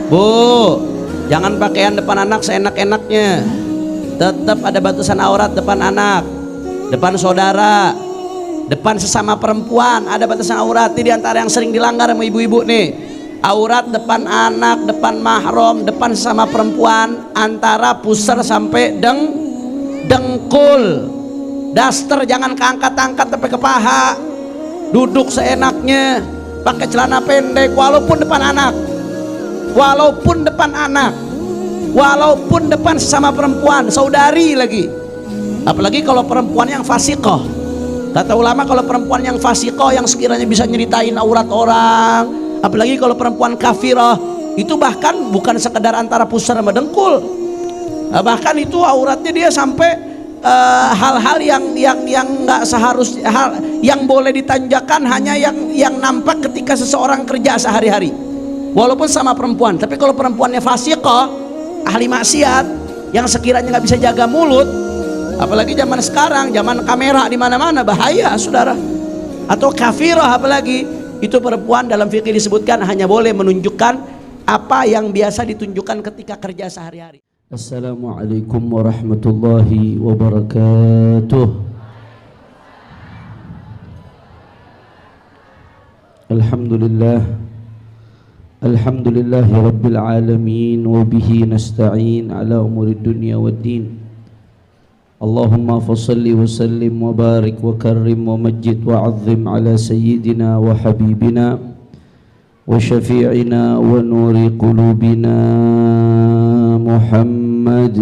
Bu, jangan pakaian depan anak seenak-enaknya. Tetap ada batasan aurat depan anak, depan saudara, depan sesama perempuan ada batasan aurat. Ini diantara yang sering dilanggar sama ibu-ibu nih. Aurat depan anak, depan mahram, depan sesama perempuan, antara pusar sampai dengkul. Daster jangan keangkat-angkat sampai ke paha. Duduk seenaknya, pakai celana pendek walaupun depan anak. Walaupun depan anak, walaupun depan sesama perempuan, saudari lagi. Apalagi kalau perempuan yang fasiqah. Kata ulama kalau perempuan yang fasiqah yang sekiranya bisa nyeritain aurat orang, apalagi kalau perempuan kafirah, itu bahkan bukan sekedar antara pusar sama dengkul. Bahkan itu auratnya dia sampai hal-hal yang nggak seharusnya, yang boleh ditanjakan hanya yang nampak ketika seseorang kerja sehari-hari, walaupun sama perempuan. Tapi kalau perempuannya fasiqah, ahli maksiat, yang sekiranya nggak bisa jaga mulut, apalagi zaman sekarang, zaman kamera di mana-mana, bahaya saudara. Atau kafirah apalagi, itu perempuan dalam fikih disebutkan hanya boleh menunjukkan apa yang biasa ditunjukkan ketika kerja sehari-hari. Assalamualaikum warahmatullahi wabarakatuh. Alhamdulillah, alhamdulillahi rabbil alamin, wa bihi nasta'in ala umurid dunya waddin. Allahumma fasalli wa sallim wa barik wa karrim wa majid wa azzim ala sayyidina wa habibina wa syafi'ina wa nuri qulubina Muhammad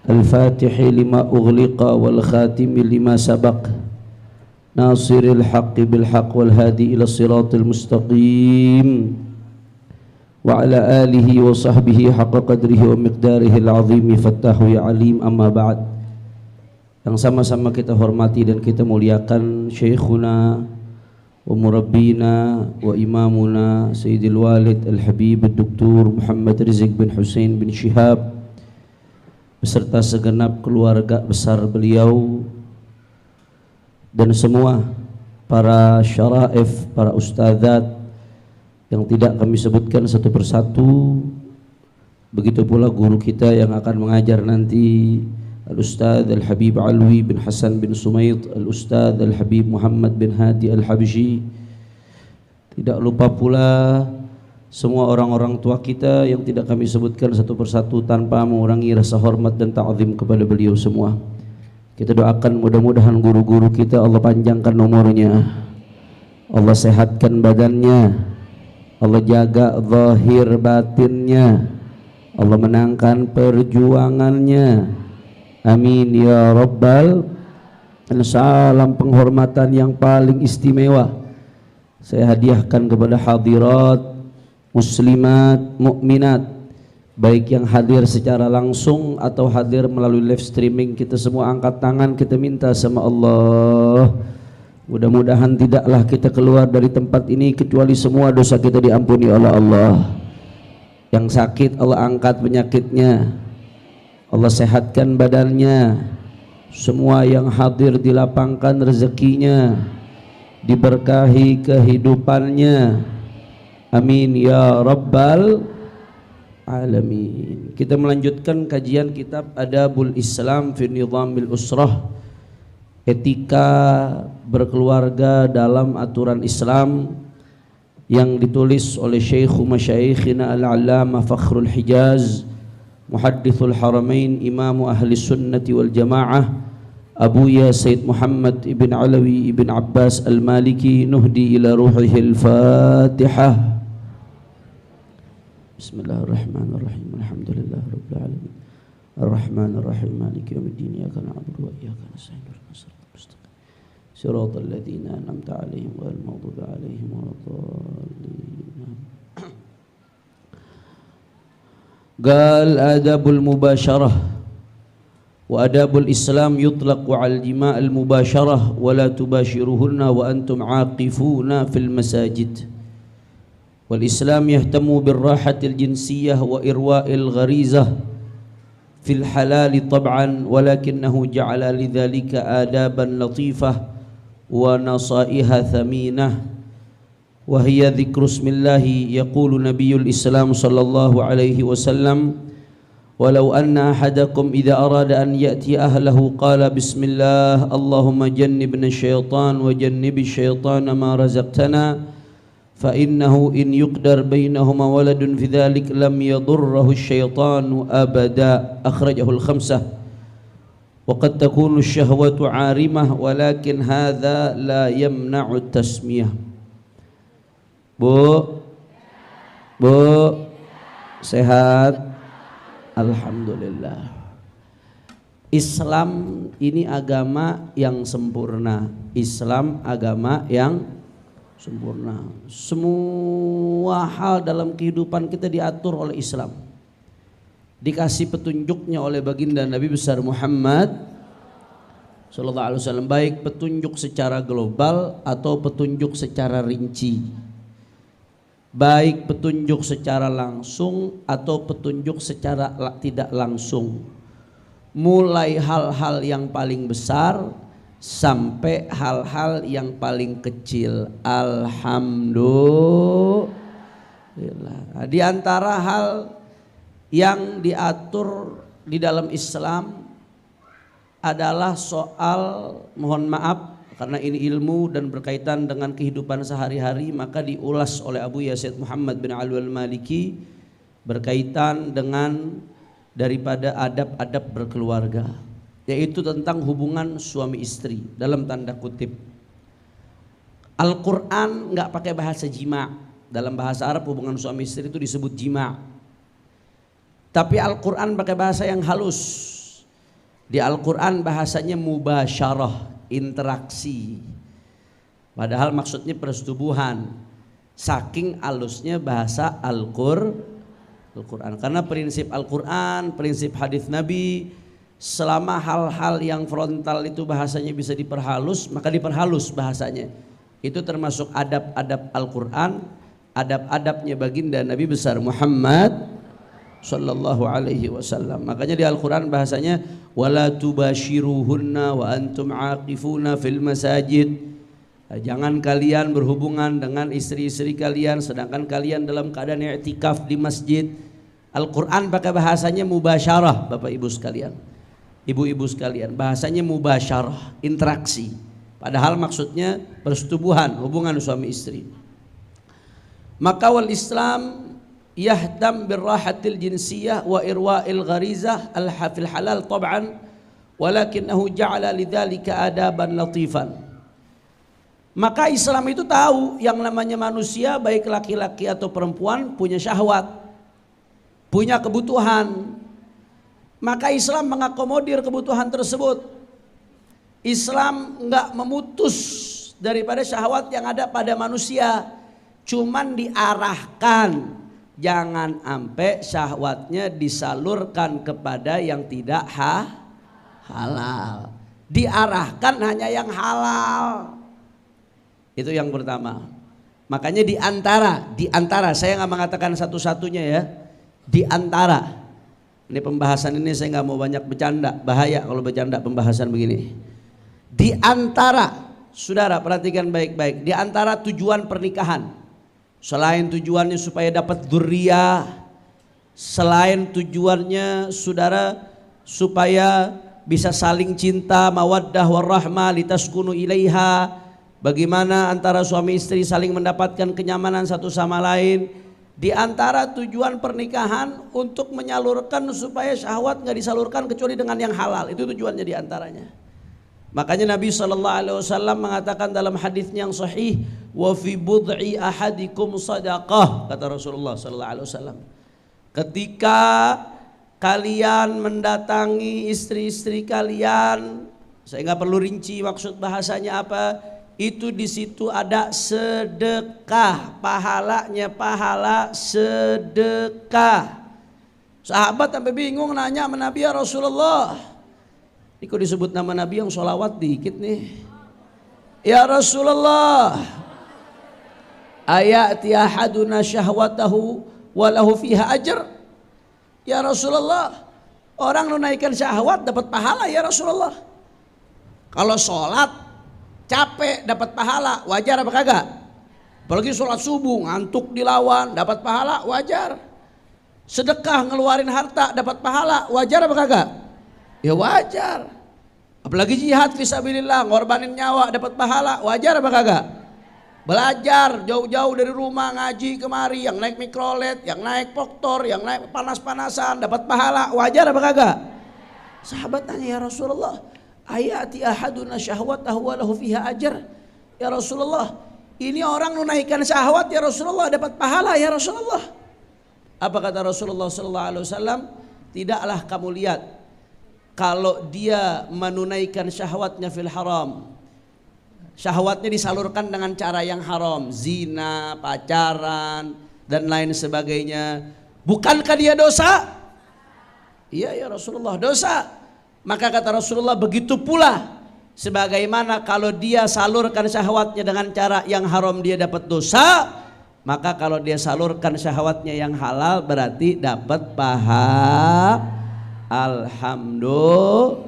al-fatihi lima ughliqa wal khatimi lima sabaq nasiril haqqi bil haqq wal hadi ila siratil mustaqim wa ala alihi wa sahbihi haqqa qadrihi wa miqdarihi al-azimi fattahu ya alim. Amma ba'd. Yang sama-sama kita hormati dan kita muliakan syekhuna wa murabbina wa imamuna Sayyidil Walid Al-Habib Dr. Muhammad Rizq bin Hussein bin Shihab beserta segenap keluarga besar beliau dan semua para syaraif, para ustadzat yang tidak kami sebutkan satu persatu. Begitu pula guru kita yang akan mengajar nanti, Al-Ustadz Al-Habib Alwi bin Hasan bin Sumaid, Al-Ustadz Al-Habib Muhammad bin Hadi Al-Habshi. Tidak lupa pula semua orang-orang tua kita yang tidak kami sebutkan satu persatu tanpa mengurangi rasa hormat dan ta'zim kepada beliau semua. Kita doakan mudah-mudahan guru-guru kita Allah panjangkan umurnya, Allah sehatkan badannya, Allah jaga zahir batinnya, Allah menangkan perjuangannya. Amin ya rabbal. Dan salam penghormatan yang paling istimewa saya hadiahkan kepada hadirat muslimat mukminat, baik yang hadir secara langsung atau hadir melalui live streaming. Kita semua angkat tangan, kita minta sama Allah, mudah-mudahan tidaklah kita keluar dari tempat ini kecuali semua dosa kita diampuni oleh Allah. Yang sakit Allah angkat penyakitnya, Allah sehatkan badannya. Semua yang hadir dilapangkan rezekinya, diberkahi kehidupannya. Amin ya rabbal alamin. Kita melanjutkan kajian kitab Adabul Islam fi Nizamil Usrah, etika berkeluarga dalam aturan Islam, yang ditulis oleh Syekh Masyaikhina Al-Allamah Fakhrul Hijaz, Muhaddithul Haramain, Imam Ahli Sunnati wal Jamaah, Abuya Sayyid Muhammad ibn Alawi ibn Abbas Al-Maliki. Nuhdi ila ruhihil Fatihah. Bismillahirrahmanirrahim. Alhamdulillah Rabbil Alamin. Ar-Rahmanir-Rahim. Maliki yawmiddin. Iyyaka na'budu wa iyyaka nasta'in. Ihdinas siratal mustaqim. Siratal ladzina an'amta 'alaihim ghairil maghdubi 'alaihim waladdallin. Qal adabul mubasyarah wa adabul Islam yutlaqu 'al jima'il mubasyarah wa la tubashiruhunna wa antum 'aqifuna fil masajid. Wal Islam yahtamu bir rahatil jinsiyah wa irwa'il gharizah fil halal tab'an, walakinnahu ja'ala lidzalika adaban latifah wa nasaiha thaminah وهي ذكر اسم الله. يقول نبي الإسلام صلى الله عليه وسلم: ولو أن أحدكم إذا أراد أن يأتي أهله قال بسم الله اللهم جنبنا الشيطان وجنب الشيطان ما رزقتنا فإنه إن يقدر بينهما ولد في ذلك لم يضره الشيطان أبدا. أخرجه الخمسة. وقد تكون الشهوة عارمة ولكن هذا لا يمنع التسمية. Bu, sehat? Alhamdulillah. Islam ini agama yang sempurna. Islam agama yang sempurna. Semua hal dalam kehidupan kita diatur oleh Islam. Dikasih petunjuknya oleh baginda Nabi besar Muhammad sallallahu alaihi wasallam, baik petunjuk secara global atau petunjuk secara rinci. Baik petunjuk secara langsung atau petunjuk secara tidak langsung. Mulai hal-hal yang paling besar sampai hal-hal yang paling kecil. Alhamdulillah. Di antara hal yang diatur di dalam Islam adalah soal, mohon maaf karena ini ilmu dan berkaitan dengan kehidupan sehari-hari, maka diulas oleh Abu Yazid Muhammad bin Alwi al-Maliki berkaitan dengan daripada adab-adab berkeluarga, yaitu tentang hubungan suami istri dalam tanda kutip. Al-Quran nggak pakai bahasa jima. Dalam bahasa Arab hubungan suami istri itu disebut jima. Tapi Al-Quran pakai bahasa yang halus. Di Al-Quran bahasanya mubasyarah, interaksi. Padahal maksudnya persetubuhan. Saking halusnya bahasa Al-Quran. Karena prinsip Al-Quran, prinsip hadis Nabi, selama hal-hal yang frontal itu bahasanya bisa diperhalus, maka diperhalus bahasanya. Itu termasuk adab-adab Al-Quran, adab-adabnya baginda Nabi besar Muhammad sallallahu alaihi wasallam. Makanya di Al-Quran bahasanya wala tubashiruhunna wa antum aqifuna fil masajid. Jangan kalian berhubungan dengan istri-istri kalian sedangkan kalian dalam keadaan i'tikaf di masjid. Al-Quran pakai bahasanya mubasyarah, Bapak Ibu sekalian, Ibu-ibu sekalian, bahasanya mubasyarah, interaksi. Padahal maksudnya persetubuhan, hubungan suami istri. Maka wal Islam yahdam birrahatil jinsiyah wa irwa'il gharizah al-hafil halal tab'an walakinahu ja'ala lidzalika adaban latifan. Maka Islam itu tahu yang namanya manusia baik laki-laki atau perempuan punya syahwat, punya kebutuhan. Maka Islam mengakomodir kebutuhan tersebut. Islam enggak memutus daripada syahwat yang ada pada manusia, cuman diarahkan jangan sampai syahwatnya disalurkan kepada yang tidak halal. Diarahkan hanya yang halal. Itu yang pertama. Makanya di antara saya nggak mengatakan satu-satunya ya. Di antara. Ini pembahasan ini saya nggak mau banyak bercanda. Bahaya kalau bercanda pembahasan begini. Di antara, saudara perhatikan baik-baik. Di antara tujuan pernikahan. Selain tujuannya supaya dapat dzurriyyah, selain tujuannya saudara supaya bisa saling cinta, mawaddah warahmah litaskunu ilaiha, bagaimana antara suami istri saling mendapatkan kenyamanan satu sama lain. Di antara tujuan pernikahan untuk menyalurkan supaya syahwat nggak disalurkan kecuali dengan yang halal, itu tujuannya di antaranya. Makanya Nabi SAW mengatakan dalam hadisnya yang sahih, wa fi bud'i ahadikum sadaqah, kata Rasulullah SAW. Ketika kalian mendatangi istri-istri kalian, saya nggak perlu rinci maksud bahasanya apa, itu di situ ada sedekah, pahalanya pahala sedekah. Sahabat sampai bingung nanya sama Nabi, ya Rasulullah, ini kok disebut nama Nabi yang sholawat dikit nih. Ya Rasulullah, ayati ahaduna syahwatahu walahu fiha ajr. Ya Rasulullah, orang menunaikan syahwat dapat pahala ya Rasulullah. Kalau sholat capek dapat pahala, wajar apa kagak? Apalagi sholat subuh ngantuk dilawan dapat pahala, wajar. Sedekah ngeluarin harta dapat pahala, wajar apa kagak? Ya wajar. Apalagi jihad fisabilillah ngorbanin nyawa dapat pahala, wajar apa kagak? Belajar jauh-jauh dari rumah ngaji kemari, yang naik mikrolet, yang naik poktor, yang naik panas-panasan dapat pahala, wajar apa kagak? Sahabat tanya, ya Rasulullah, ayati ahaduna syahwatahu wa lahu fiha ajar. Ya Rasulullah, ini orang menunaikan syahwat ya Rasulullah dapat pahala ya Rasulullah. Apa kata Rasulullah sallallahu alaihi wasallam? Tidaklah kamu lihat kalau dia menunaikan syahwatnya fil haram, syahwatnya disalurkan dengan cara yang haram, zina, pacaran dan lain sebagainya, bukankah dia dosa? Iya ya Rasulullah, dosa. Maka kata Rasulullah, begitu pula sebagaimana kalau dia salurkan syahwatnya dengan cara yang haram dia dapat dosa, maka kalau dia salurkan syahwatnya yang halal berarti dapat pahala. Alhamdulillah.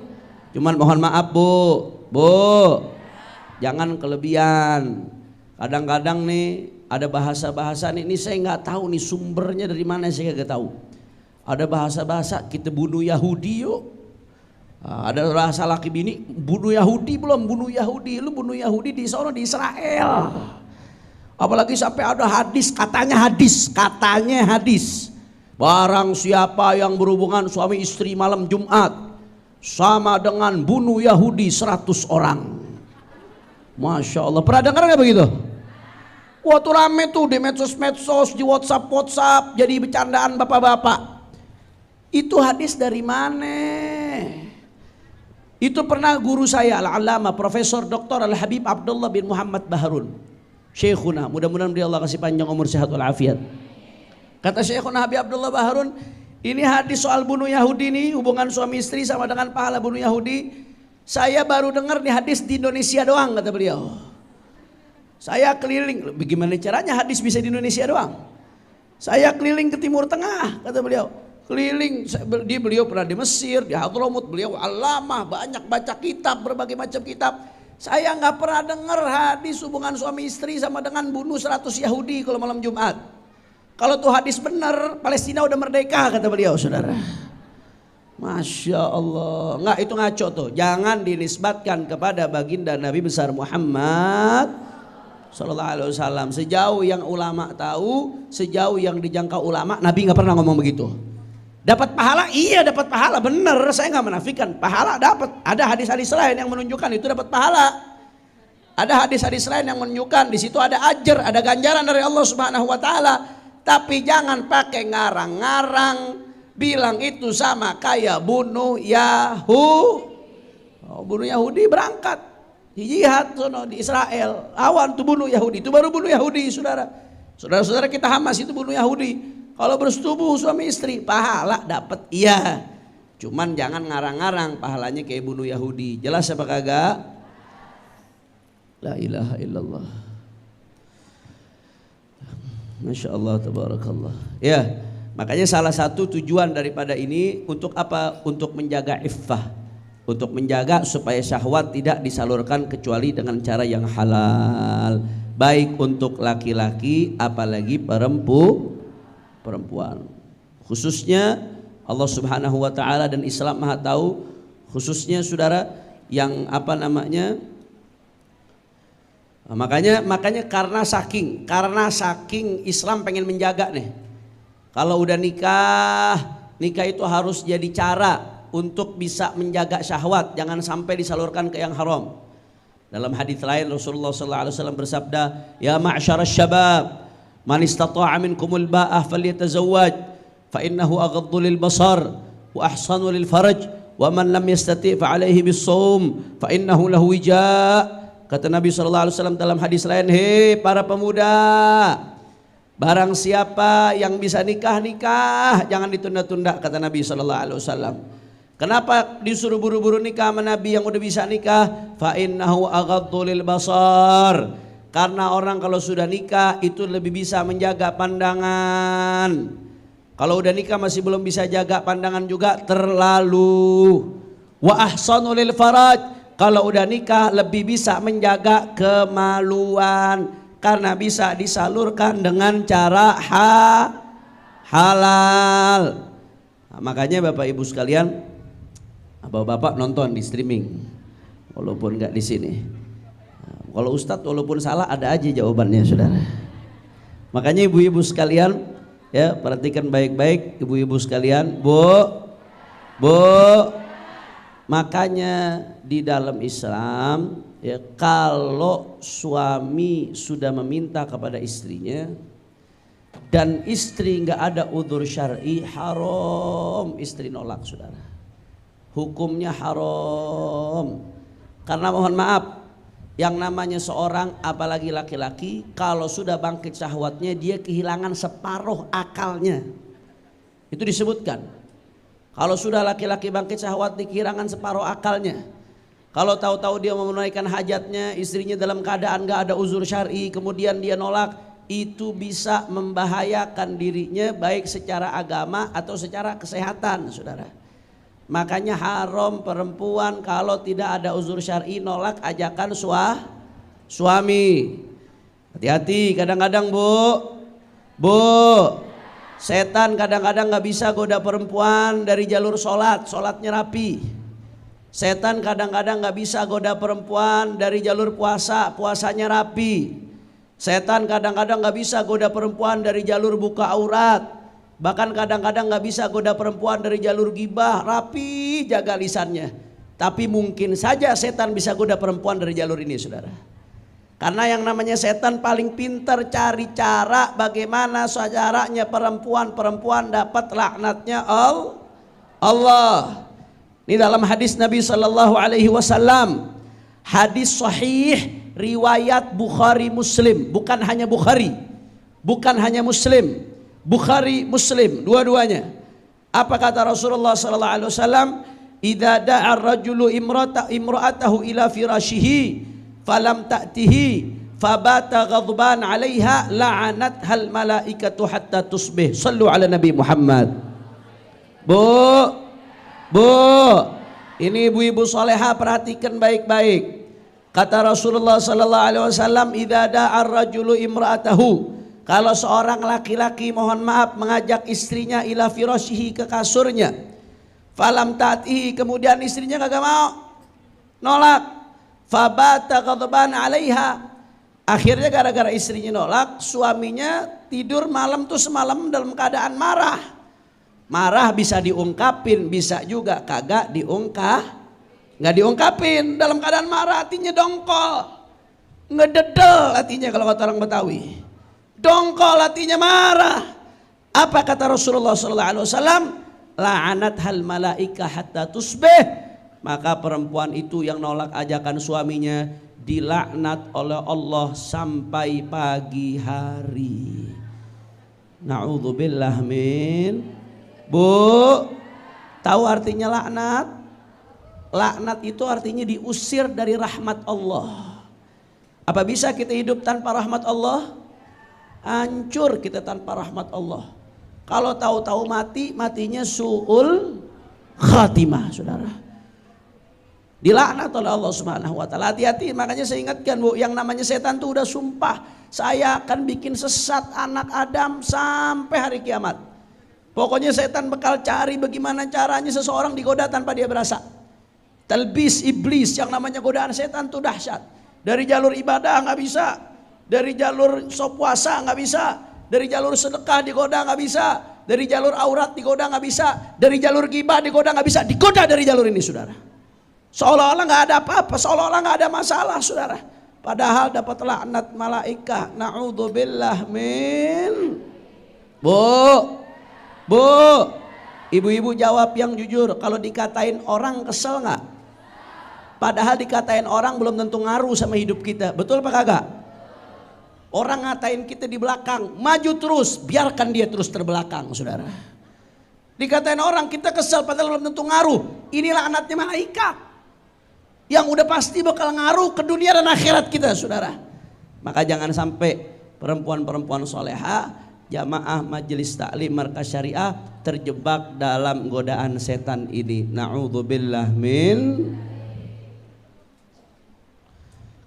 Cuman mohon maaf Bu, jangan kelebihan. Kadang-kadang nih ada bahasa-bahasa nih, ini saya nggak tahu nih sumbernya dari mana, saya nggak tahu. Ada bahasa-bahasa kita bunuh Yahudi yuk. Ada bahasa laki bini bunuh Yahudi, belum bunuh Yahudi, lu bunuh Yahudi di sono di Israel. Apalagi sampai ada hadis, katanya hadis. Barang siapa yang berhubungan suami istri malam Jumat sama dengan bunuh Yahudi 100 orang. Masya Allah, pernah dengar gak begitu? Waktu rame tuh di medsos, di WhatsApp, jadi bercandaan bapak-bapak. Itu hadis dari mana? Itu pernah guru saya Al-Allamah Profesor Dr. Al-Habib Abdullah bin Muhammad Baharun, Syekhuna, mudah-mudahan beliau Allah kasih panjang umur sehat walafiat. Kata Syekhuna Habib Abdullah Baharun, ini hadis soal bunuh Yahudi nih, hubungan suami istri sama dengan pahala bunuh Yahudi, saya baru dengar nih hadis di Indonesia doang, kata beliau. Saya keliling, bagaimana caranya hadis bisa di Indonesia doang? Saya keliling ke Timur Tengah, kata beliau. Keliling, beliau pernah di Mesir, di Hadramut, beliau alamah, banyak baca kitab, berbagai macam kitab. Saya nggak pernah dengar hadis hubungan suami istri sama dengan bunuh 100 Yahudi kalau malam Jumat. Kalau tuh hadis benar, Palestina udah merdeka, kata beliau, saudara. Masya Allah, nggak, itu ngaco tuh. Jangan dinisbatkan kepada baginda Nabi besar Muhammad Sallallahu Alaihi Wasallam. Sejauh yang ulama tahu, sejauh yang dijangkau ulama, Nabi nggak pernah ngomong begitu. Dapat pahala, iya dapat pahala, bener, saya nggak menafikan, pahala dapat. Ada hadis-hadis lain yang menunjukkan itu dapat pahala. Ada hadis-hadis lain yang menunjukkan di situ ada ajar, ada ganjaran dari Allah Subhanahu Wa Taala. Tapi jangan pakai ngarang-ngarang, bilang itu sama kayak bunuh Yahudi. Bunuh Yahudi berangkat jihad sono di Israel, awan tuh bunuh Yahudi, itu baru bunuh Yahudi, saudara. Saudara-saudara kita Hamas itu bunuh Yahudi. Kalau bersetubuh suami istri, pahala dapat, iya. Cuman jangan ngarang-ngarang pahalanya kayak bunuh Yahudi. Jelas apa kagak? La ilaha illallah. Masya Allah, tabarakallah. Ya, makanya salah satu tujuan daripada ini untuk apa? Untuk menjaga iffah, untuk menjaga supaya syahwat tidak disalurkan kecuali dengan cara yang halal, baik untuk laki-laki apalagi perempuan. Khususnya Allah Subhanahu wa taala dan Islam Maha tahu, khususnya saudara yang apa namanya? Makanya karena saking Islam pengen menjaga nih. Kalau udah nikah itu harus jadi cara untuk bisa menjaga syahwat, jangan sampai disalurkan ke yang haram. Dalam hadis lain Rasulullah sallallahu alaihi wasallam bersabda, "Ya ma'syarasy syabab, man istata'a minkumul ba'ah falyatazawwaj, fa innahu aghaddu lil basar wa ahsanu lil faraj, wa man lam yastati' fa alaihi bis-shaum fa innahu lahu wija." Kata Nabi sallallahu alaihi wasallam dalam hadis lain, "Hei para pemuda, barang siapa yang bisa nikah, jangan ditunda-tunda," kata Nabi sallallahu alaihi wasallam. Kenapa disuruh buru-buru nikah sama Nabi yang udah bisa nikah? Fa innahu aghaddu lil basar. Karena orang kalau sudah nikah itu lebih bisa menjaga pandangan. Kalau udah nikah masih belum bisa jaga pandangan juga terlalu. Wa ahsanu lil faraj. Kalau udah nikah lebih bisa menjaga kemaluan. karena bisa disalurkan dengan cara halal. Nah, makanya Bapak Ibu sekalian, Bapak nonton di streaming walaupun nggak di sini. Nah, kalau Ustadz walaupun salah ada aja jawabannya, saudara. Makanya ibu-ibu sekalian, ya perhatikan baik-baik ibu-ibu sekalian, Bu. Makanya di dalam Islam, ya kalau suami sudah meminta kepada istrinya dan istri nggak ada udzur syar'i, haram istri nolak, saudara. Hukumnya haram. Karena mohon maaf, yang namanya seorang apalagi laki-laki kalau sudah bangkit syahwatnya dia kehilangan separuh akalnya. Itu disebutkan. Kalau sudah laki-laki bangkit syahwat kehilangan separuh akalnya. Kalau tahu-tahu dia mau menunaikan hajatnya, istrinya dalam keadaan gak ada uzur syar'i, kemudian dia nolak, itu bisa membahayakan dirinya baik secara agama atau secara kesehatan, saudara. Makanya haram perempuan kalau tidak ada uzur syar'i nolak ajakan suami. Hati-hati, kadang-kadang Bu, setan kadang-kadang gak bisa goda perempuan dari jalur sholatnya rapi. Setan kadang-kadang gak bisa goda perempuan dari jalur puasanya rapi. Setan kadang-kadang gak bisa goda perempuan dari jalur buka aurat. Bahkan kadang-kadang gak bisa goda perempuan dari jalur gibah, rapi jaga lisannya. Tapi mungkin saja setan bisa goda perempuan dari jalur ini, saudara. Karena yang namanya setan paling pintar cari cara bagaimana caranya perempuan dapat laknatnya Allah. Ini dalam hadis Nabi Sallallahu Alaihi Wasallam, hadis sahih riwayat Bukhari Muslim, bukan hanya Muslim, Bukhari Muslim dua-duanya. Apa kata Rasulullah Sallallahu Alaihi Wasallam? Idza da'a ar-rajulu imra'atahu ila firashihi falam ta'tihi fabata ghadban 'alaiha la'anat hal malaikatu hatta tusbih. Shallu ala Nabi Muhammad. Bu, ini ibu-ibu soleha perhatikan baik-baik. Kata Rasulullah sallallahu alaihi wasallam, idza da'a ar-rajulu imra'atahu, kalau seorang laki-laki mohon maaf mengajak istrinya ila firashihi, ke kasurnya, falam ta'tihi, kemudian istrinya kagak mau, nolak, fabata ghadban 'alaiha, akhirnya gara-gara istrinya nolak, suaminya tidur malam tuh semalam dalam keadaan marah. Marah bisa diungkapin, bisa juga kagak nggak diungkapin. Dalam keadaan marah hatinya dongkol, ngededel hatinya kalau kata orang Betawi, dongkol hatinya marah. Apa kata Rasulullah SAW? La'anat hal malaika hatta tusbih, maka perempuan itu yang nolak ajakan suaminya dilaknat oleh Allah sampai pagi hari. Na'udzubillah min. Bu, tahu artinya laknat? Laknat itu artinya diusir dari rahmat Allah. Apa bisa kita hidup tanpa rahmat Allah? Hancur kita tanpa rahmat Allah. Kalau tahu-tahu matinya su'ul khatimah, saudara. Dilaknat oleh Allah Subhanahu wa taala. Hati-hati, makanya saya ingatkan Bu, yang namanya setan tuh udah sumpah, saya akan bikin sesat anak Adam sampai hari kiamat. Pokoknya setan bakal cari bagaimana caranya seseorang digoda tanpa dia berasa. Talbis iblis, yang namanya godaan setan tuh dahsyat. Dari jalur ibadah nggak bisa, dari jalur sop puasa nggak bisa, dari jalur sedekah digoda nggak bisa, dari jalur aurat digoda nggak bisa, dari jalur ghibah digoda nggak bisa, digoda dari jalur ini, saudara. Seolah-olah nggak ada apa-apa, seolah-olah nggak ada masalah, saudara. Padahal dapat laknat malaikat. Na'udzubillah min. Bu, ibu-ibu jawab yang jujur. Kalau dikatain orang kesel nggak? Padahal dikatain orang belum tentu ngaruh sama hidup kita. Betul apa kagak? Orang ngatain kita di belakang, maju terus, biarkan dia terus terbelakang, saudara. Dikatain orang kita kesel padahal belum tentu ngaruh. Inilah laknatnya malaikat yang udah pasti bakal ngaruh ke dunia dan akhirat kita, saudara. Maka jangan sampai perempuan-perempuan soleha, jamaah majelis taklim markas syariah terjebak dalam godaan setan ini. Na'udzubillah min.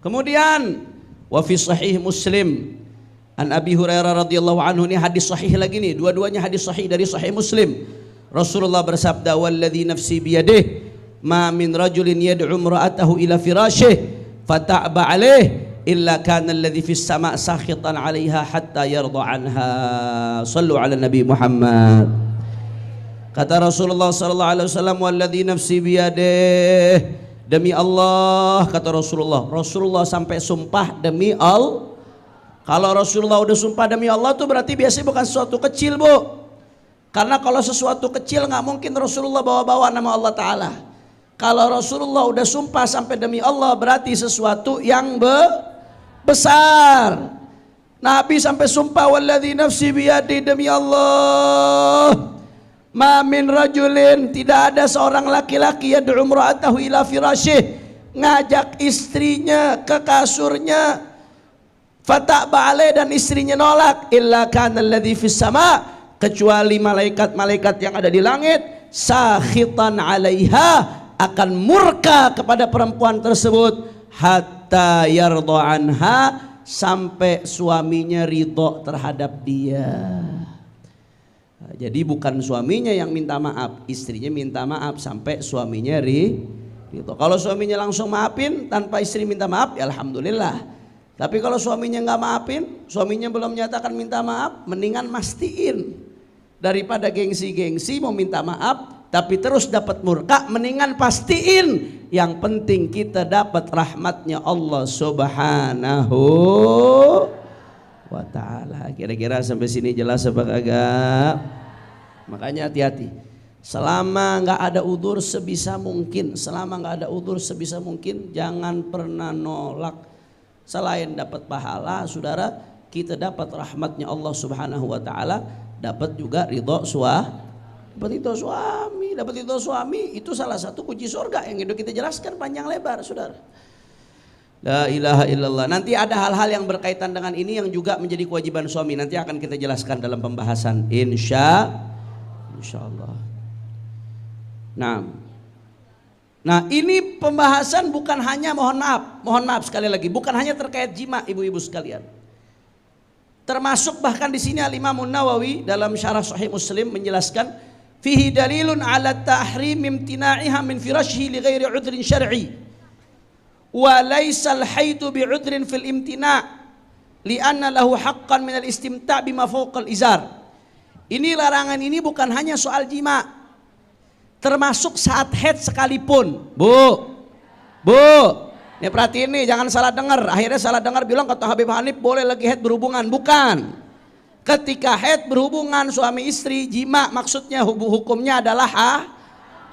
Kemudian Wa fi sahih Muslim an Abi Hurairah radhiyallahu anhu, ini hadis sahih lagi nih, dua-duanya hadis sahih dari sahih Muslim. Rasulullah bersabda, walladzi nafsi biyadihi ma min rajulin yad'u imra'atahu ila firasyih fata'ba alaih illa kana alladhi fis sama' sakhitan 'alaiha hatta yarda anha. Shallu 'ala Nabi Muhammad. Kata Rasulullah sallallahu alaihi wasallam, walladzi nafsi biyadihi, demi Allah, kata Rasulullah sampai sumpah demi Allah. Kalau Rasulullah udah sumpah demi Allah tuh berarti biasanya bukan sesuatu kecil, Bu. Karena kalau sesuatu kecil nggak mungkin Rasulullah bawa-bawa nama Allah Ta'ala. Kalau Rasulullah udah sumpah sampai demi Allah berarti sesuatu yang besar. Nabi sampai sumpah, walladzi nafsi biyadi, demi Allah, ma min rajulin, tidak ada seorang laki-laki yad'u imra'atahu ila firasyih, ngajak istrinya ke kasurnya, fata'ba alaih, dan istrinya nolak, illa kana alladzi fis sama', kecuali malaikat-malaikat yang ada di langit, sakhitan 'alaiha, akan murka kepada perempuan tersebut, hatta yarda anha, sampai suaminya ridho terhadap dia. Jadi bukan suaminya yang minta maaf, istrinya minta maaf sampai suaminya ridho. Kalau suaminya langsung maafin tanpa istri minta maaf, ya alhamdulillah. Tapi kalau suaminya nggak maafin, suaminya belum menyatakan minta maaf, mendingan mastiin. Daripada gengsi-gengsi mau minta maaf tapi terus dapat murka, mendingan pastiin. Yang penting kita dapat rahmatnya Allah Subhanahu wa ta'ala. Kira-kira sampai sini jelas apa kagak? Makanya hati-hati. Selama nggak ada udzur sebisa mungkin, jangan pernah nolak. Selain dapat pahala, saudara, kita dapat rahmatnya Allah Subhanahu wa ta'ala, dapat juga ridho dapat ridho suami, itu salah satu kunci surga yang hidup kita jelaskan panjang lebar, saudara. La ilaha illallah. Nanti ada hal-hal yang berkaitan dengan ini yang juga menjadi kewajiban suami, nanti akan kita jelaskan dalam pembahasan insyaallah. Nah ini pembahasan bukan hanya, mohon maaf sekali lagi, bukan hanya terkait jima, ibu-ibu sekalian. Termasuk bahkan di sini Al-Imam Nawawi dalam syarah Sahih Muslim menjelaskan, fihi dalilun ala tahrim imtina'iha min firashihi li ghairi udhrin syar'i wa laysa al-haidu bi udhrin fil imtina' li anna lahu haqqan min al-istimta' bima fawqa al-izar. Ini larangan ini bukan hanya soal jima, termasuk saat haid sekalipun. Bu, ini perhatiin nih, jangan salah dengar. Akhirnya salah dengar bilang kata Habib Hanif boleh lagi haid berhubungan. Bukan. Ketika haid berhubungan suami istri, jima maksudnya hukumnya adalah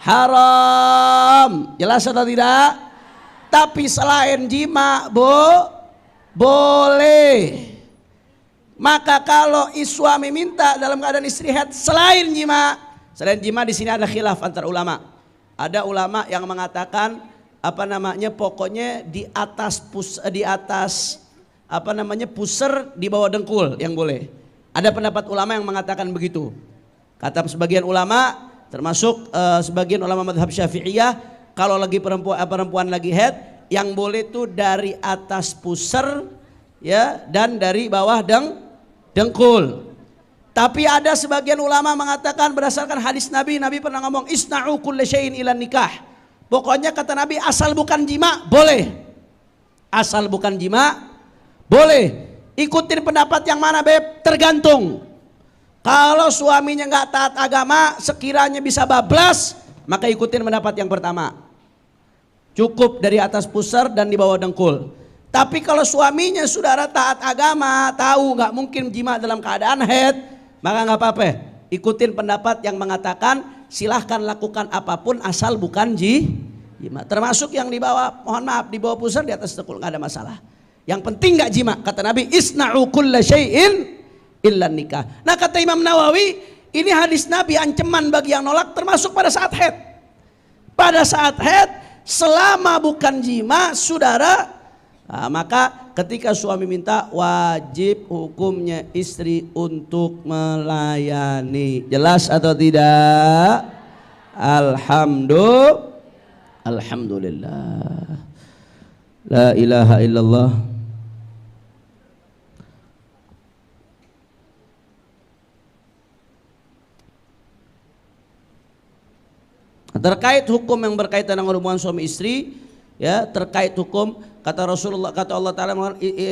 haram. Jelas atau tidak? Tapi selain jima, boleh. Maka kalau suami minta dalam keadaan istri haid selain jima di sini ada khilaf antar ulama. Ada ulama yang mengatakan pokoknya di atas pusar di bawah dengkul yang boleh. Ada pendapat ulama yang mengatakan begitu. Kata sebagian ulama, termasuk sebagian ulama mazhab Syafi'iyah, kalau lagi perempuan lagi haid, yang boleh itu dari atas pusar ya, dan dari bawah dengkul. Tapi ada sebagian ulama mengatakan berdasarkan hadis Nabi pernah ngomong, isna'u kulli syai'in ila nikah. Pokoknya kata Nabi, asal bukan jima boleh. Asal bukan jima boleh. Ikutin pendapat yang mana, Beb? Tergantung. Kalau suaminya nggak taat agama, sekiranya bisa bablas, maka ikutin pendapat yang pertama. Cukup dari atas pusar dan di bawah dengkul. Tapi kalau suaminya saudara taat agama, tahu nggak mungkin jima dalam keadaan haid, maka nggak apa-apa. Ikutin pendapat yang mengatakan silahkan lakukan apapun asal bukan jima. Termasuk yang di bawah, mohon maaf, di bawah pusar, di atas dengkul, nggak ada masalah. Yang penting nggak jima. Kata Nabi, isna'u kulla syai'in illa nikah. Nah kata Imam Nawawi, ini hadis Nabi ancaman bagi yang nolak termasuk pada saat haid. Pada saat haid, selama bukan jima, saudara, maka ketika suami minta, wajib hukumnya istri untuk melayani. Jelas atau tidak? Alhamdulillah. La ilaha illallah Terkait hukum yang berkaitan dengan hubungan suami istri, ya, terkait hukum kata Rasulullah, kata Allah Taala,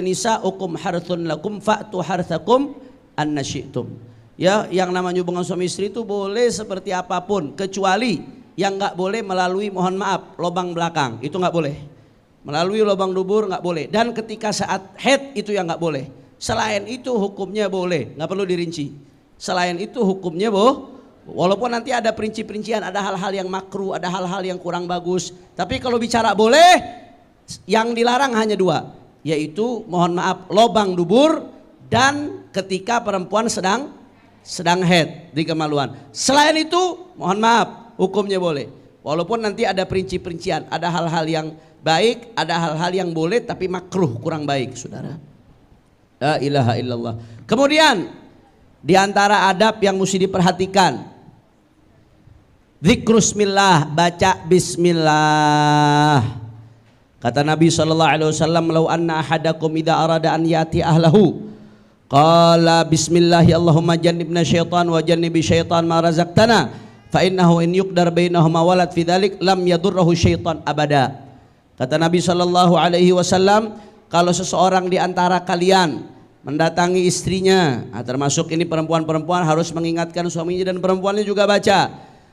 nisa'ukum harthun lakum fa'tu harthakum annasyi'tum. Ya, yang namanya hubungan suami istri itu boleh seperti apapun, kecuali yang nggak boleh melalui, mohon maaf, lubang belakang, itu nggak boleh. Melalui lubang dubur nggak boleh. Dan ketika saat haid itu yang nggak boleh. Selain itu hukumnya boleh, nggak perlu dirinci. Selain itu hukumnya walaupun nanti ada princi-princian, ada hal-hal yang makruh, ada hal-hal yang kurang bagus. Tapi kalau bicara boleh, yang dilarang hanya dua, yaitu mohon maaf lubang dubur dan ketika perempuan sedang haid di kemaluan. Selain itu mohon maaf hukumnya boleh. Walaupun nanti ada princi-princian, ada hal-hal yang baik, ada hal-hal yang boleh tapi makruh, kurang baik, saudara. La ilaha illallah. Kemudian di antara adab yang mesti diperhatikan, zikrusmillah, baca bismillah. Kata Nabi SAW, "Lau anna ahadakum idza arada an yati ahlahu qala bismillahi Allahumma jannibna syaitan wa jannibi syaitan ma razaqtana fa innahu in yuqdar bainahuma walad fi dzalik lam yadurruhu syaitan abada." Kata Nabi SAW, kalau seseorang di antara kalian mendatangi istrinya, termasuk ini perempuan-perempuan harus mengingatkan suaminya, dan perempuannya juga baca,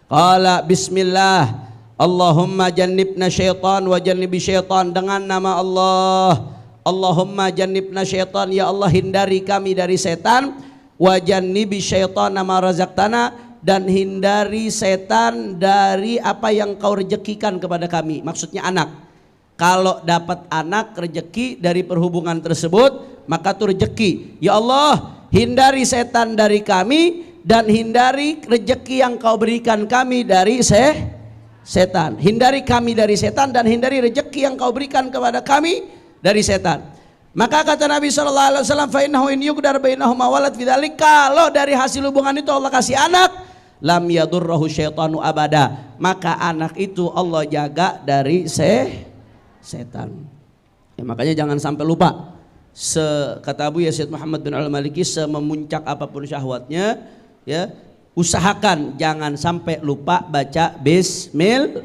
qala bismillah Allahumma jannibna syaitan wa jannibi syaitan, dengan nama Allah, Allahumma jannibna syaitan, ya Allah hindari kami dari setan, wa jannibi syaitan nama razaqtana, dan hindari setan dari apa yang kau rezekikan kepada kami. Maksudnya anak. Kalau dapat anak, rezeki dari perhubungan tersebut, maka itu rezeki. Ya Allah, hindari setan dari kami dan hindari rezeki yang kau berikan kami dari setan. Hindari kami dari setan dan hindari rezeki yang kau berikan kepada kami dari setan. Maka kata Nabi SAW, fa innahu in yuqdar bainahuma walad fi dzalik, kalau dari hasil hubungan itu Allah kasih anak, lam yadurruhu syaitanu abada, maka anak itu Allah jaga dari setan. Ya, makanya jangan sampai lupa. Kata Abu Yazid Muhammad bin Al-Maliki, sememuncak apapun syahwatnya, ya, usahakan jangan sampai lupa baca bismillah.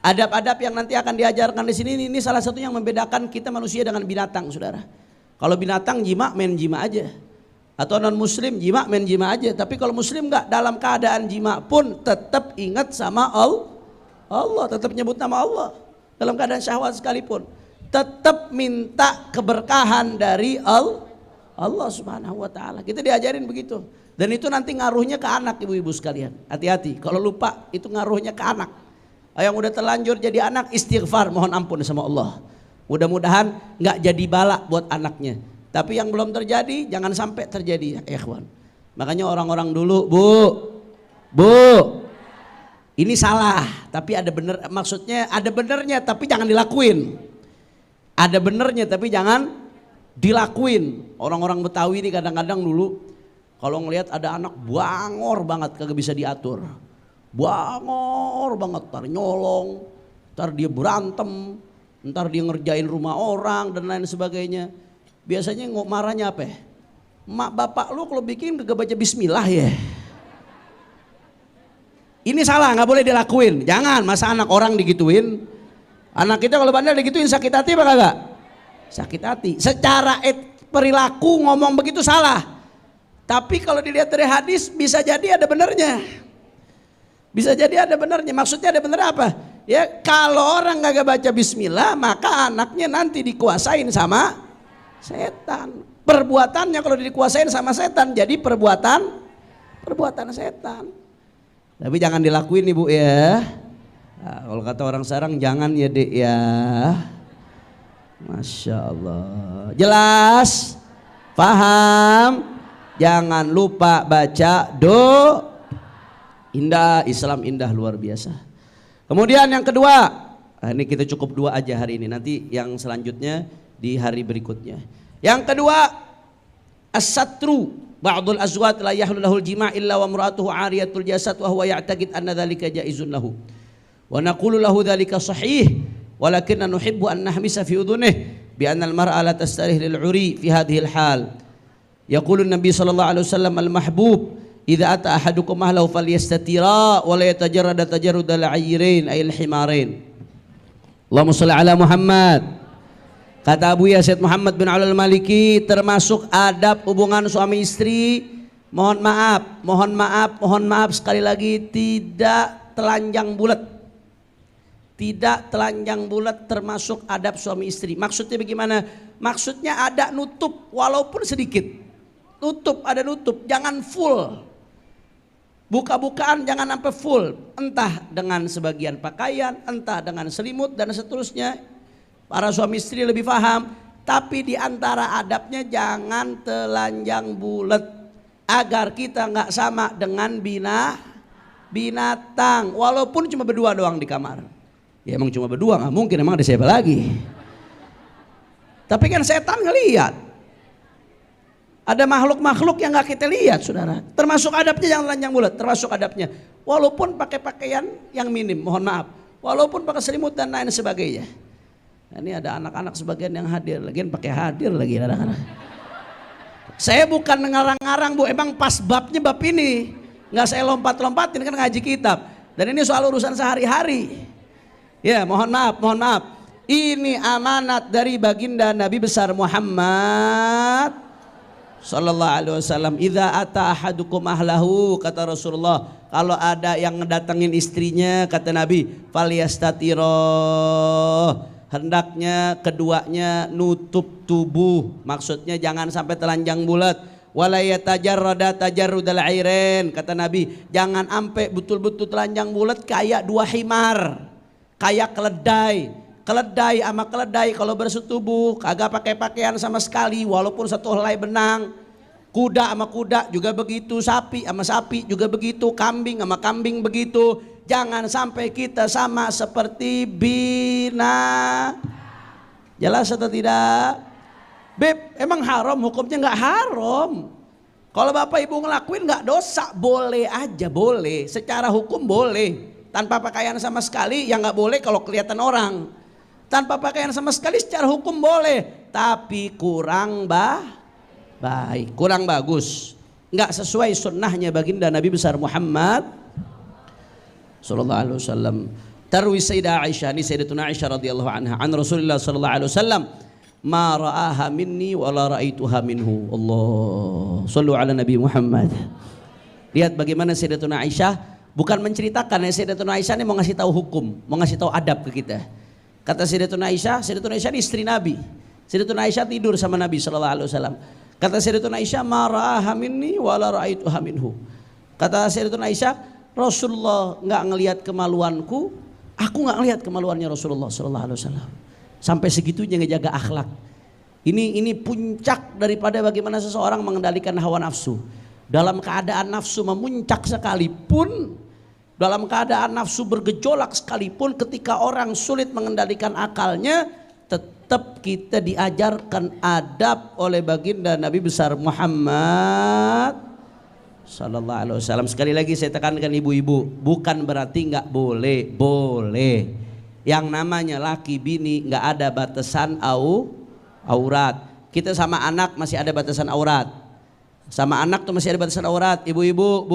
Adab-adab yang nanti akan diajarkan di sini, ini salah satu yang membedakan kita manusia dengan binatang, saudara. Kalau binatang jima main jima aja, atau non muslim jima main jima aja. Tapi kalau muslim enggak, dalam keadaan jima pun tetap ingat sama Allah, tetap nyebut nama Allah. Dalam keadaan syahwat sekalipun tetap minta keberkahan dari Allah Subhanahu wa taala. Kita diajarin begitu. Dan itu nanti ngaruhnya ke anak, ibu-ibu sekalian. Hati-hati kalau lupa, itu ngaruhnya ke anak. Yang udah terlanjur jadi anak, istighfar, mohon ampun sama Allah. Mudah-mudahan nggak jadi bala buat anaknya. Tapi yang belum terjadi jangan sampai terjadi, ya ikhwan. Makanya orang-orang dulu, Bu, ini salah, tapi ada bener, maksudnya ada benernya tapi jangan dilakuin. Ada benernya tapi jangan dilakuin. Orang-orang Betawi ini kadang-kadang dulu kalau ngelihat ada anak bangor banget, kagak bisa diatur. Bangor banget, ntar nyolong, ntar dia berantem, ntar dia ngerjain rumah orang dan lain sebagainya. Biasanya marahnya apa? Mak bapak lu kalau bikin kagak baca bismillah ya. Ini salah, nggak boleh dilakuin. Jangan, masa anak orang digituin. Anak kita kalau bandel digituin sakit hati apa kagak? Sakit hati. Secara perilaku ngomong begitu salah. Tapi kalau dilihat dari hadis bisa jadi ada benernya. Bisa jadi ada benernya. Maksudnya ada bener apa? Ya kalau orang nggak baca bismillah, maka anaknya nanti dikuasain sama setan. Perbuatannya kalau dikuasain sama setan jadi perbuatan setan. Tapi jangan dilakuin ibu ya. Nah, kalau kata orang Sarang jangan ya dek ya. Masya Allah. Jelas? Paham? Jangan lupa baca indah, Islam indah luar biasa. Kemudian yang kedua, ini kita cukup dua aja hari ini. Nanti yang selanjutnya di hari berikutnya. Yang kedua, as-satru. Ba'dul azwat la yahlu lahul jima' illa wa muratuhu 'ariyatul jasad wa huwa ya'taqid anna dhalika jaizun lahu. Wa naqulu lahu dhalika sahih walakinna nuhibbu an nahmisa fi udhunih bi anna al-mar'a la tastarih lil 'uri fi hadhihi al-hal. Yaqulu an-nabi sallallahu alaihi wasallam al-mahbub idza ata ahadukum ahlahu falyastatira wa la yatajarrada tajarrudal ayrain ayil himarain. Allahumma shalli ala Muhammad. Kata Abu Yazid Muhammad bin Alal Maliki, termasuk adab hubungan suami istri, mohon maaf sekali lagi, tidak telanjang bulat. Tidak telanjang bulat termasuk adab suami istri. Maksudnya bagaimana? Maksudnya ada nutup walaupun sedikit. Ada nutup, jangan full. Buka-bukaan jangan sampai full. Entah dengan sebagian pakaian, entah dengan selimut dan seterusnya. Para suami istri lebih paham. Tapi di antara adabnya jangan telanjang bulat. Agar kita nggak sama dengan binatang. Walaupun cuma berdua doang di kamar. Ya emang cuma berdua, nggak mungkin, emang ada siapa lagi. Tapi kan setan ngelihat. Ada makhluk-makhluk yang nggak kita lihat, saudara. Termasuk adabnya jangan telanjang bulat, termasuk adabnya. Walaupun pakai pakaian yang minim, mohon maaf. Walaupun pakai selimut dan lain sebagainya. Nah, ini ada anak-anak sebagian yang hadir, lagian pakai hadir lagi anak-anak. Saya bukan ngarang-ngarang bu, emang pas babnya bab ini. Nggak saya lompat-lompatin, kan ngaji kitab. Dan ini soal urusan sehari-hari. Ya mohon maaf. Ini amanat dari baginda Nabi besar Muhammad sallallahu alaihi wasallam. Idza ata ahadukum ahlahu, kata Rasulullah, kalau ada yang ngedatengin istrinya, kata Nabi, falyastatira, hendaknya keduanya nutup tubuh. Maksudnya jangan sampai telanjang bulat. Wala yatajarrada tajarrudal airen, kata Nabi, jangan sampai betul-betul telanjang bulat kayak dua himar. Kayak keledai sama keledai kalau bersetubuh kagak pakai pakaian sama sekali walaupun satu helai benang. Kuda sama kuda juga begitu, sapi sama sapi juga begitu, kambing sama kambing begitu. Jangan sampai kita sama seperti Jelas atau tidak? Beb, emang haram? Hukumnya nggak haram. Kalau bapak ibu ngelakuin nggak dosa, boleh aja, boleh. Secara hukum boleh. Tanpa pakaian sama sekali, yang nggak boleh kalau kelihatan orang. Tanpa pakaian sama sekali secara hukum boleh, tapi kurang baik, kurang bagus, nggak sesuai sunnahnya baginda Nabi besar Muhammad sallallahu alaihi wasallam. Tarwi Sayyidah Aisyah, ini Sayyidatuna Aisyah radhiyallahu anha, an Rasulullah sallallahu alaihi wasallam, ma ra'aha minni wa la ra'aituha minhu. Allah, sallu ala Nabi Muhammad. Lihat bagaimana Sayyidatuna Aisyah. Bukan menceritakan, ya Sayyidatuna Aisyah ini mau ngasih tahu hukum, mau ngasih tahu adab ke kita. Kata Sayyidatuna Aisyah ini istri Nabi. Sayyidatuna Aisyah tidur sama Nabi SAW. Kata Sayyidatuna Aisyah, ma ra'aha minni wa la ra'aituha minhu. Kata Sayyidatuna Aisyah, Rasulullah nggak ngelihat kemaluanku, aku nggak ngelihat kemaluannya Rasulullah SAW. Sampai segitunya ngejaga akhlak. Ini puncak daripada bagaimana seseorang mengendalikan hawa nafsu. Dalam keadaan nafsu memuncak sekalipun, dalam keadaan nafsu bergejolak sekalipun, ketika orang sulit mengendalikan akalnya, tetap kita diajarkan adab oleh baginda Nabi besar Muhammad sallallahu alaihi wasallam. Sekali lagi saya tekankan ibu-ibu, bukan berarti nggak boleh, boleh. Yang namanya laki bini nggak ada batasan aurat. Kita sama anak masih ada batasan aurat. Sama anak tuh masih ada batasan aurat. Ibu-ibu,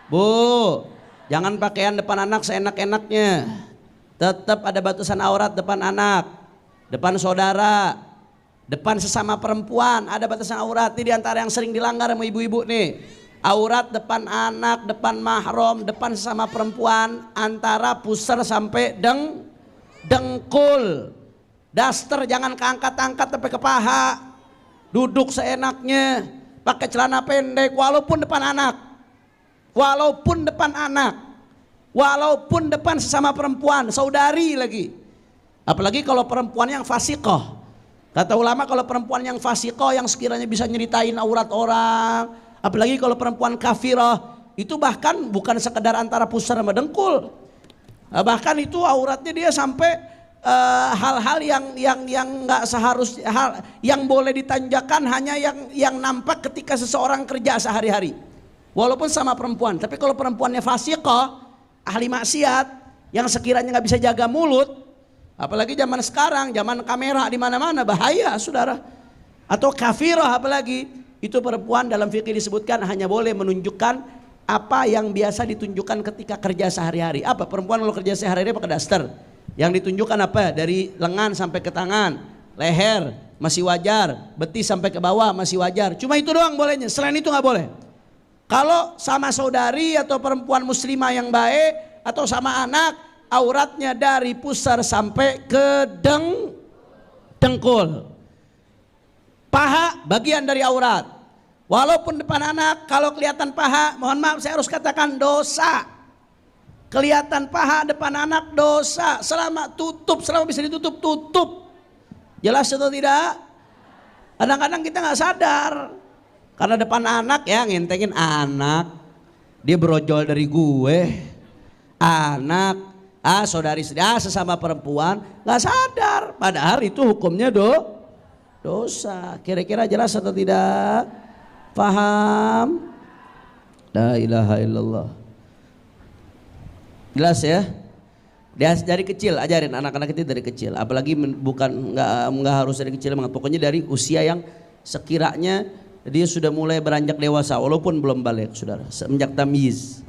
bu, jangan pakaian depan anak seenak-enaknya. Tetap ada batasan aurat depan anak, depan saudara, depan sesama perempuan ada batasan aurat. Ini diantara yang sering dilanggar sama ibu-ibu nih. Aurat depan anak, depan mahram, depan sesama perempuan, antara pusar sampai dengkul. Daster jangan keangkat-angkat sampai ke paha. Duduk seenaknya. Pakai celana pendek walaupun depan anak, walaupun depan sesama perempuan, saudari lagi. Apalagi kalau perempuan yang fasiqah. Kata ulama kalau perempuan yang fasiqah yang sekiranya bisa nyeritain aurat orang, apalagi kalau perempuan kafirah, itu bahkan bukan sekedar antara pusar sama dengkul. Bahkan itu auratnya dia sampai hal-hal yang nggak seharusnya, yang boleh ditanjakan hanya yang nampak ketika seseorang kerja sehari-hari, walaupun sama perempuan. Tapi kalau perempuannya fasiqah, ahli maksiat, yang sekiranya nggak bisa jaga mulut, apalagi zaman sekarang, zaman kamera di mana-mana, bahaya saudara. Atau kafirah apalagi, Itu perempuan dalam fikih disebutkan hanya boleh menunjukkan apa yang biasa ditunjukkan ketika kerja sehari-hari. Apa perempuan kalau kerja sehari-hari pakai daster? Yang ditunjukkan apa? Dari lengan sampai ke tangan, leher masih wajar, betis sampai ke bawah masih wajar. Cuma itu doang bolehnya. Selain itu nggak boleh. Kalau sama saudari atau perempuan muslimah yang baik atau sama anak, auratnya dari pusar sampai ke dengkul. Paha bagian dari aurat. Walaupun depan anak kalau kelihatan paha, mohon maaf saya harus katakan dosa. Kelihatan paha depan anak dosa. Selama bisa ditutup, tutup. Jelas atau tidak? Kadang-kadang kita nggak sadar. Karena depan anak ya ngentengin anak. Dia brojol dari gue. Anak, saudari sesama perempuan nggak sadar. Padahal itu hukumnya dosa. Kira-kira jelas atau tidak? Paham? La ilaha illallah. Jelas ya? Dari kecil ajarin anak-anak itu dari kecil. Apalagi bukan nggak harus dari kecil banget. Pokoknya dari usia yang sekiranya dia sudah mulai beranjak dewasa walaupun belum balik, saudara. Semenjak tamyiz.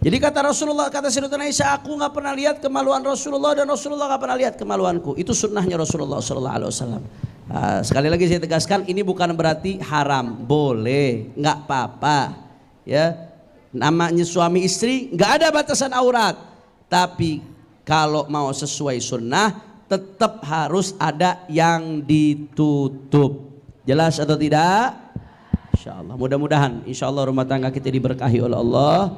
Jadi kata Rasulullah, kata Sayyidatuna Aisyah, aku nggak pernah lihat kemaluan Rasulullah dan Rasulullah nggak pernah lihat kemaluanku. Itu sunnahnya Rasulullah Sallallahu Alaihi Wasallam. Sekali lagi saya tegaskan, ini bukan berarti haram, boleh, nggak apa-apa. Ya, namanya suami istri nggak ada batasan aurat. Tapi kalau mau sesuai sunnah, tetap harus ada yang ditutup. Jelas atau tidak? Insya Allah. Mudah-mudahan, insya Allah rumah tangga kita diberkahi oleh Allah.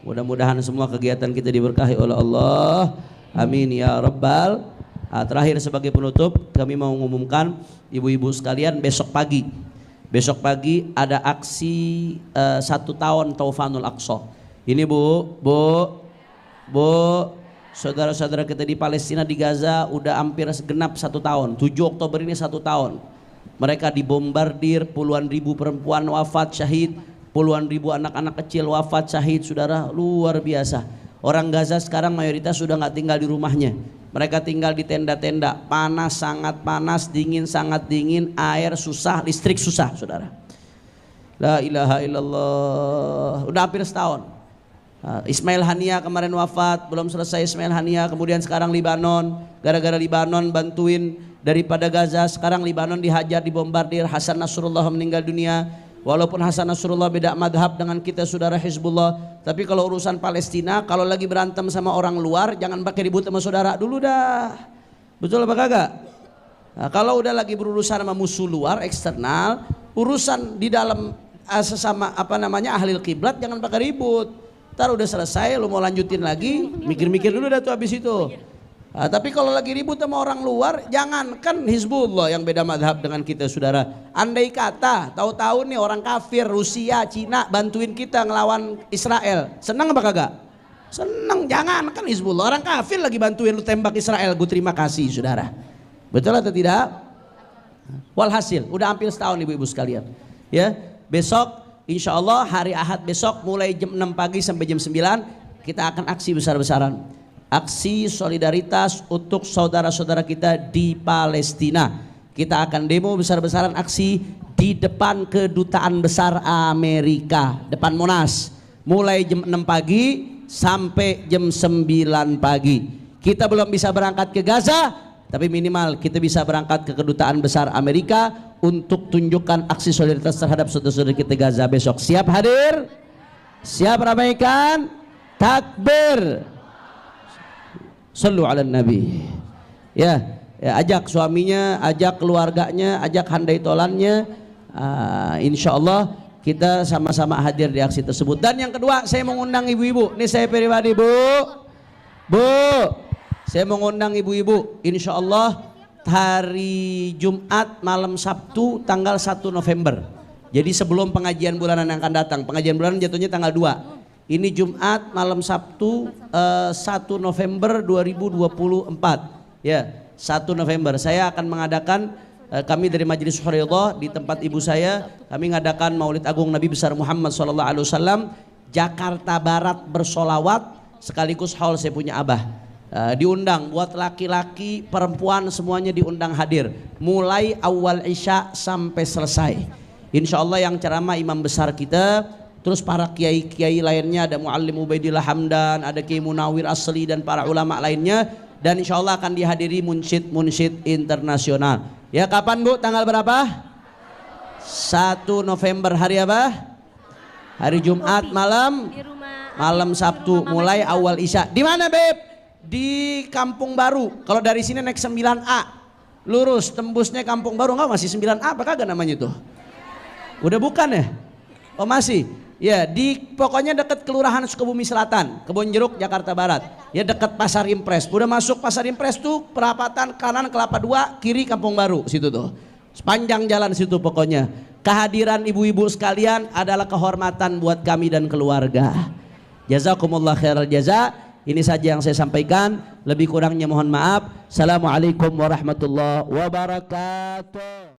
Mudah-mudahan semua kegiatan kita diberkahi oleh Allah. Amin ya rabbal. Terakhir sebagai penutup kami mau mengumumkan ibu-ibu sekalian besok pagi ada aksi 1 tahun Taufanul Aqsa. Ini bu, saudara-saudara kita di Palestina di Gaza udah hampir genap 1 tahun. 7 Oktober ini 1 tahun. Mereka dibombardir, puluhan ribu perempuan wafat syahid. Puluhan ribu anak-anak kecil wafat syahid, saudara, luar biasa. Orang Gaza sekarang mayoritas sudah nggak tinggal di rumahnya. Mereka tinggal di tenda-tenda, panas sangat panas, dingin sangat dingin, air susah, listrik susah, saudara. La ilaha illallah. Udah hampir setahun. Ismail Hania kemarin wafat, belum selesai Ismail Hania. Kemudian sekarang Libanon, gara-gara Libanon bantuin daripada Gaza, sekarang Libanon dihajar, dibombardir. Hasan Nasrullah meninggal dunia. Walaupun Hasan Nasrullah beda madhab dengan kita saudara Hizbullah, tapi kalau urusan Palestina, kalau lagi berantem sama orang luar, jangan pakai ribut sama saudara dulu dah. Betul apa kagak? Nah, kalau udah lagi berurusan sama musuh luar eksternal, urusan di dalam sesama ahli kiblat jangan pakai ribut. Ntar udah selesai, lu mau lanjutin lagi, mikir-mikir dulu dah tuh habis itu. Tapi kalau lagi ribut sama orang luar, jangankan Hizbullah yang beda madhab dengan kita saudara. Andai kata tahu-tahu nih orang kafir Rusia, Cina bantuin kita ngelawan Israel, senang apa kagak? Senang. Jangankan Hizbullah, orang kafir lagi bantuin lu tembak Israel, gue terima kasih saudara. Betul atau tidak? Walhasil udah hampir setahun ibu-ibu sekalian. Ya, besok insya Allah hari Ahad besok mulai jam 6 pagi sampai jam 9 kita akan aksi besar-besaran. Aksi solidaritas untuk saudara-saudara kita di Palestina. Kita akan demo besar-besaran aksi di depan Kedutaan Besar Amerika, depan Monas. Mulai jam 6 pagi sampai jam 9 pagi. Kita belum bisa berangkat ke Gaza, tapi minimal kita bisa berangkat ke Kedutaan Besar Amerika untuk tunjukkan aksi solidaritas terhadap saudara-saudara kita Gaza besok. Siap hadir? Siap ramaikan? Takbir. Sallu ala Nabi. Ya, ajak suaminya, ajak keluarganya, ajak handai tolannya. Insya Allah kita sama-sama hadir di aksi tersebut. Dan yang kedua, saya mengundang ibu-ibu. Ini saya pribadi, Bu. Saya mengundang ibu-ibu. Insya Allah hari Jumat malam Sabtu tanggal 1 November. Jadi sebelum pengajian bulanan yang akan datang. Pengajian bulanan jatuhnya tanggal 2. Ini Jumat malam Sabtu 1 November 2024. Ya, 1 November saya akan mengadakan kami dari Majelis Hurairah di tempat ibu saya, kami mengadakan Maulid Agung Nabi besar Muhammad SAW Jakarta Barat bersolawat sekaligus haul saya punya abah. Diundang buat laki-laki, perempuan semuanya diundang hadir mulai awal Isya sampai selesai. Insya Allah yang ceramah imam besar kita, terus para kiai-kiai lainnya, ada Muallim Ubaidillah Hamdan, ada Kiai Munawir Asli dan para ulama lainnya, dan insya Allah akan dihadiri munsyid internasional. Ya kapan Bu? Tanggal berapa? 1 November, hari apa? Hari Jumat malam Sabtu, mulai awal Isya. Di mana Beb? Di Kampung Baru. Kalau dari sini naik 9A, lurus tembusnya Kampung Baru. Enggak, masih 9A apa kagak namanya tuh? Udah bukan ya? Oh masih. Ya, pokoknya dekat Kelurahan Sukabumi Selatan, Kebonjeruk, Jakarta Barat. Ya dekat Pasar Impres. Udah masuk Pasar Impres tuh, perapatan kanan Kelapa 2, kiri Kampung Baru situ tuh. Sepanjang jalan situ pokoknya. Kehadiran ibu-ibu sekalian adalah kehormatan buat kami dan keluarga. Jazakumullah khairal jaza. Ini saja yang saya sampaikan. Lebih kurangnya mohon maaf. Assalamualaikum warahmatullahi wabarakatuh.